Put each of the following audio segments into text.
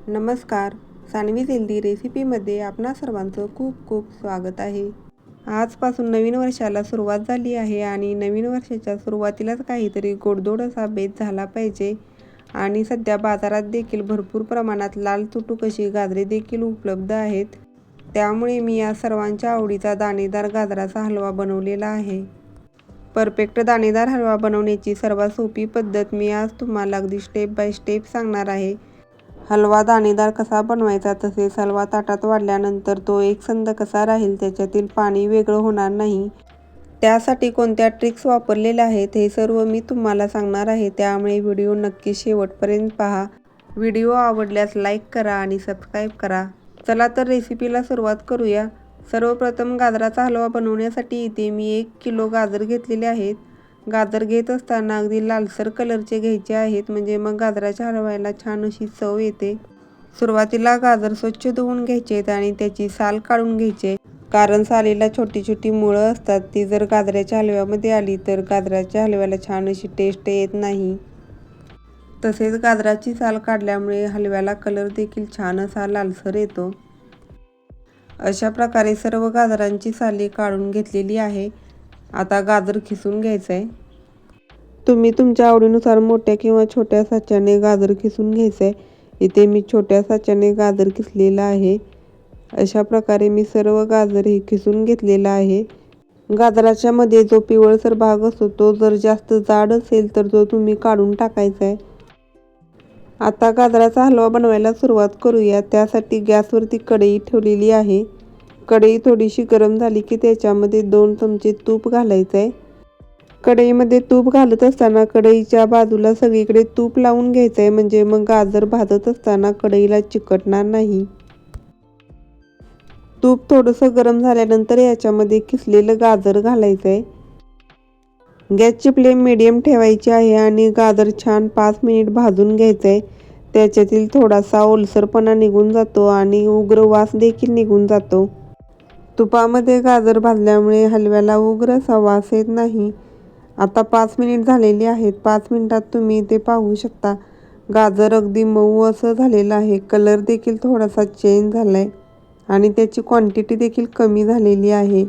नमस्कार. सानवीज हेल्दी रेसिपीमध्ये आपणा सर्वांचं खूप खूप स्वागत आहे. आजपासून नवीन वर्षाला सुरुवात झाली आहे आणि नवीन वर्षाच्या सुरुवातीलाच काहीतरी गोडधोड असा बेत झाला पाहिजे. आणि सध्या बाजारात देखील भरपूर प्रमाणात लाल तुटुक अशी गाजरे देखील उपलब्ध आहेत. त्यामुळे मी या सर्वांच्या आवडीचा दाणेदार गाजराचा हलवा बनवलेला आहे. परफेक्ट दाणेदार हलवा बनवण्याची सर्वात सोपी पद्धत मी आज तुम्हाला अगदी स्टेप बाय स्टेप सांगणार आहे. हलवा दाणेदार कसा बनवायचा, तसेच हलवा ताटात वाढल्यानंतर तो एकसंध कसा राहील, त्याच्यातील पाणी वेगळं होणार नाही, त्यासाठी कोणत्या ट्रिक्स वापरलेल्या आहेत हे सर्व मी तुम्हाला सांगणार आहे. त्यामुळे व्हिडिओ नक्की शेवटपर्यंत पहा. व्हिडिओ आवडल्यास लाईक करा आणि सबस्क्राईब करा. चला तर रेसिपीला सुरुवात करूया. सर्वप्रथम गाजराचा हलवा बनवण्यासाठी इथे मी 1 किलो गाजर घेतलेले आहेत. गाजर घेत असताना अगदी लालसर कलरचे घ्यायचे आहेत, म्हणजे मग गाजराच्या हलव्याला छान अशी चव येते. सुरुवातीला गाजर स्वच्छ धुवून घ्यायचे आणि त्याची साल काढून घ्यायचे, कारण सालीला छोटी छोटी मुळं असतात. ती जर गाजराच्या हलव्यामध्ये आली तर गाजराच्या हलव्याला छान अशी टेस्ट येत नाही. तसेच गाजराची साल काढल्यामुळे हलव्याला कलर देखील छान असा लालसर येतो. अशा प्रकारे सर्व गाजरांची साले काढून घेतलेली आहे. आता गाजर खिसून घ्यायचं आहे. तुम्ही तुमच्या आवडीनुसार मोठ्या किंवा छोट्या साच्याने गाजर खिसून घ्यायचं आहे. इथे मी छोट्या साच्याने गाजर खिसलेला आहे. अशा प्रकारे मी सर्व गाजर हे खिसून घेतलेला आहे. गाजराच्या मध्ये जो पिवळसर भाग असतो तो जर जास्त जाड असेल तर तो तुम्ही काढून टाकायचा आहे. आता गाजराचा हलवा बनवायला सुरुवात करूया. त्यासाठी गॅसवरती कढई ठेवलेली आहे. कढई थोडीशी गरम झाली की त्याच्यामध्ये 2 चमचे तूप घालायचं आहे. कढईमध्ये तूप घालत असताना कढईच्या बाजूला सगळीकडे तूप लावून घ्यायचं आहे, म्हणजे मग गाजर भाजत असताना कढईला चिकटणार नाही. तूप थोडंसं गरम झाल्यानंतर याच्यामध्ये किसलेलं गाजर घालायचं आहे. गॅसची फ्लेम मीडियम ठेवायची आहे आणि गाजर छान 5 मिनिट भाजून घ्यायचं आहे. त्याच्यातील थोडासा ओलसरपणा निघून जातो आणि उग्र वास देखील निघून जातो. तुपामध्ये गाजर भाजल्यामुळे हलव्याला उग्र असा वास येत नाही. आता 5 मिनिट झालेली आहेत. 5 मिनिटात तुम्ही ते पाहू शकता. गाजर अगदी मऊ असं झालेलं आहे. कलर देखील थोडासा चेंज झाला आहे आणि त्याची क्वांटिटी देखील कमी झालेली आहे.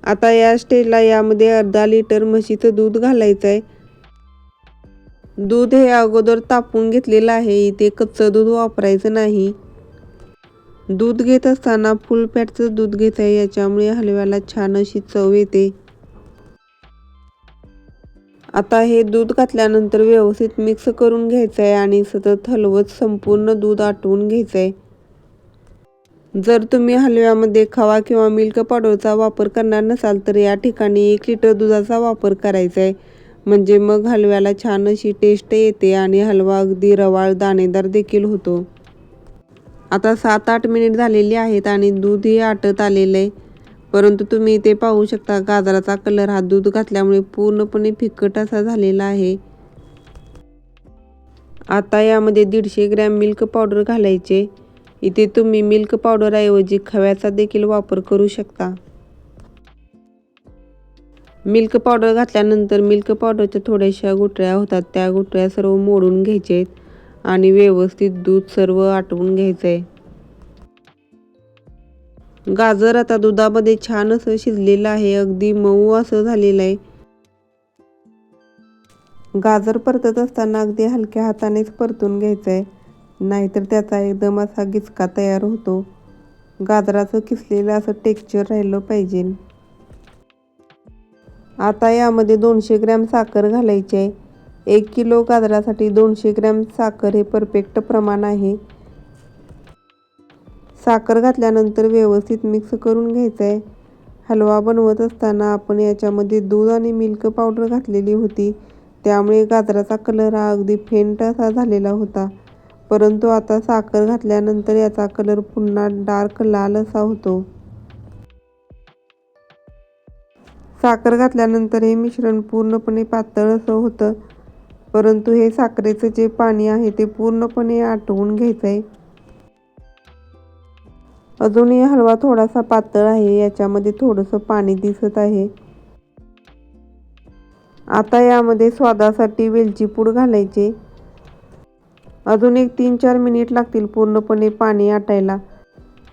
आता या स्टेजला यामध्ये अर्धा लिटर म्हशीचं दूध घालायचं आहे. दूध हे अगोदर तापवून घेतलेलं आहे. इथे कच्चं दूध वापरायचं नाही. दूध घेत असताना फुल फॅटचं दूध घ्यायचं आहे, याच्यामुळे हलव्याला छान अशी चव येते. आता हे दूध घातल्यानंतर व्यवस्थित मिक्स करून घ्यायचं आहे आणि सतत हलवत संपूर्ण दूध आटवून घ्यायचं आहे. जर तुम्ही हलव्यामध्ये खवा किंवा मिल्क पावडरचा वापर करणार नसाल तर या ठिकाणी 1 लिटर दुधाचा वापर करायचा आहे, म्हणजे मग हलव्याला छान अशी टेस्ट येते आणि हलवा अगदी रवाळ दाणेदार देखील होतो. आता 7-8 मिनिट झालेली आहेत आणि दूधही आटत आलेलं आहे, परंतु तुम्ही इथे पाहू शकता गाजराचा कलर हा दूध घातल्यामुळे पूर्णपणे फिकट असा झालेला आहे. आता यामध्ये 150 ग्रॅम मिल्क पावडर घालायचे. इथे तुम्ही मिल्क पावडरऐवजी खव्याचा देखील वापर करू शकता. मिल्क पावडर घातल्यानंतर मिल्क पावडरच्या थोड्याशा गुठळ्या होतात, त्या गुठळ्या सर्व मोडून घ्यायचे आहेत आणि व्यवस्थित दूध सर्व आटवून घ्यायचं आहे. गाजर आता दुधामध्ये छान असं शिजलेलं आहे. अगदी मऊ असं झालेलं आहे. गाजर परतत असताना अगदी हलक्या हातानेच परतून घ्यायचं आहे, नाहीतर त्याचा एकदम असा गिचका तयार होतो. गाजराचं किसलेलं असं टेक्स्चर राहिलं पाहिजे. आता यामध्ये 200 ग्रॅम साखर घालायची आहे. 1 किलो गाजरासाठी 200 ग्रॅम साखर हे परफेक्ट प्रमाण आहे. साखर घातल्यानंतर व्यवस्थित मिक्स करून घ्यायचं आहे. हलवा बनवत असताना आपण याच्यामध्ये दूध आणि मिल्क पावडर घातलेली होती, त्यामुळे गाजराचा कलर हा अगदी फेंट असा झालेला होता, परंतु आता साखर घातल्यानंतर याचा कलर पुन्हा डार्क लाल असा होतो. साखर घातल्यानंतर हे मिश्रण पूर्णपणे पातळ असं होतं, परंतु हे साखरेचं जे पाणी आहे ते पूर्णपणे आटवून घ्यायचं आहे. अजूनही हलवा थोडासा पातळ आहे, याच्यामध्ये थोडंसं पाणी दिसत आहे. आता यामध्ये स्वादासाठी वेलची पूड घालायची. अजून एक 3-4 मिनिट लागतील पूर्णपणे पाणी आटायला.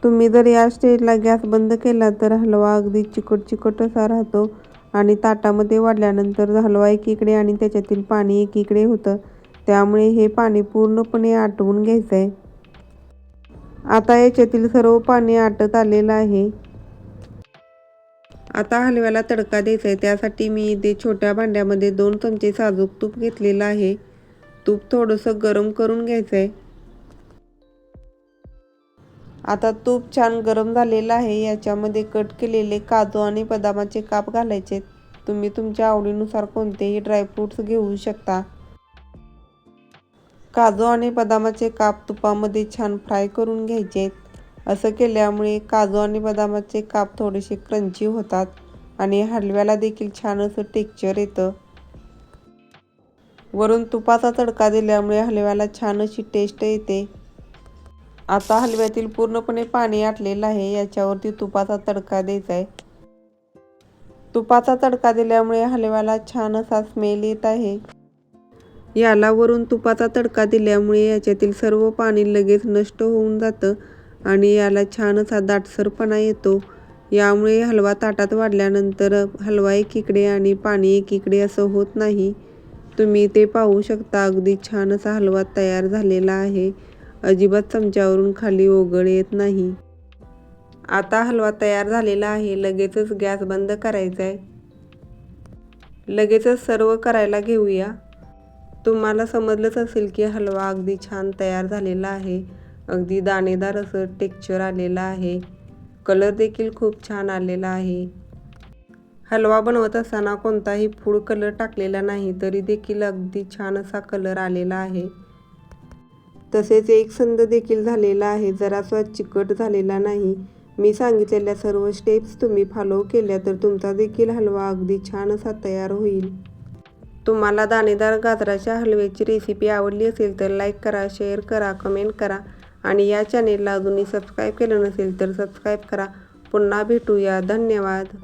तुम्ही जर या स्टेजला गॅस बंद केला तर हलवा अगदी चिकट असा राहतो आणि ताटामध्ये वाढल्यानंतर हलवा एकीकडे आणि त्याच्यातील पाणी एकीकडे होतं. त्यामुळे हे पाणी पूर्णपणे आटवून घ्यायचं आहे. आता याच्यातील सर्व पाणी आटत आलेलं आहे. आता हलव्याला तडका द्यायचा आहे. त्यासाठी मी इथे छोट्या भांड्यामध्ये 2 चमचे साजूक तूप घेतलेलं आहे. तूप थोडंसं गरम करून घ्यायचं आहे. आता तूप छान गरम झालेलं आहे. याच्यामध्ये कट केलेले काजू आणि बदामाचे काप घालायचे. तुम्ही तुमच्या आवडीनुसार कोणतेही ड्रायफ्रूट्स घेऊ शकता. काजू आणि बदामाचे काप तुपामध्ये छान फ्राय करून घ्यायचे. असं केल्यामुळे काजू आणि बदामाचे काप थोडेसे क्रंची होतात आणि हलव्याला देखील छान असं टेक्स्चर येतं. वरून तुपाचा तडका दिल्यामुळे हलव्याला छान अशी टेस्ट येते. आता हलव्यातील पूर्णपणे पाणी आटलेलं आहे. याच्यावरती तुपाचा तडका द्यायचा आहे. तुपाचा तडका दिल्यामुळे हलव्याला छान असा स्मेल येत आहे. याला वरून तुपाचा तडका दिल्यामुळे याच्यातील सर्व पाणी लगेच नष्ट होऊन जातं आणि याला छान असा दाटसरपणा येतो. यामुळे हलवा ताटात वाढल्यानंतर हलवा एकीकडे आणि पाणी एकीकडे असं होत नाही. तुम्ही ते पाहू शकता. अगदी छान असा हलवा तयार झालेला आहे. अजिबात चमच्यावरून खाली ओघळ येत नाही. आता हलवा तयार झालेला आहे. लगेचच गॅस बंद करायचा आहे. लगेचच सर्व करायला घेऊया. तुम्हाला समजलंच असेल की हलवा अगदी छान तयार झालेला आहे. अगदी दाणेदार असं टेक्स्चर आलेलं आहे. कलर देखील खूप छान आलेला आहे. हलवा बनवत असताना कोणताही फूड कलर टाकलेला नाही तरी देखील अगदी छान असा कलर आलेला आहे. तसेच एकसंध देखील झालेला आहे. जरासा चिकट झालेला नाही. मी सांगितलेल्या सर्व स्टेप्स तुम्ही फॉलो केल्या तर तुमचा देखील हलवा अगदी छान असा तयार होईल. तुम्हाला दाणेदार गाजराच्या हलव्याची रेसिपी आवडली असेल तर लाईक करा, शेअर करा, कमेंट करा आणि या चॅनेलला अजूनही सबस्क्राईब केलं नसेल तर सबस्क्राईब करा. पुन्हा भेटूया. धन्यवाद.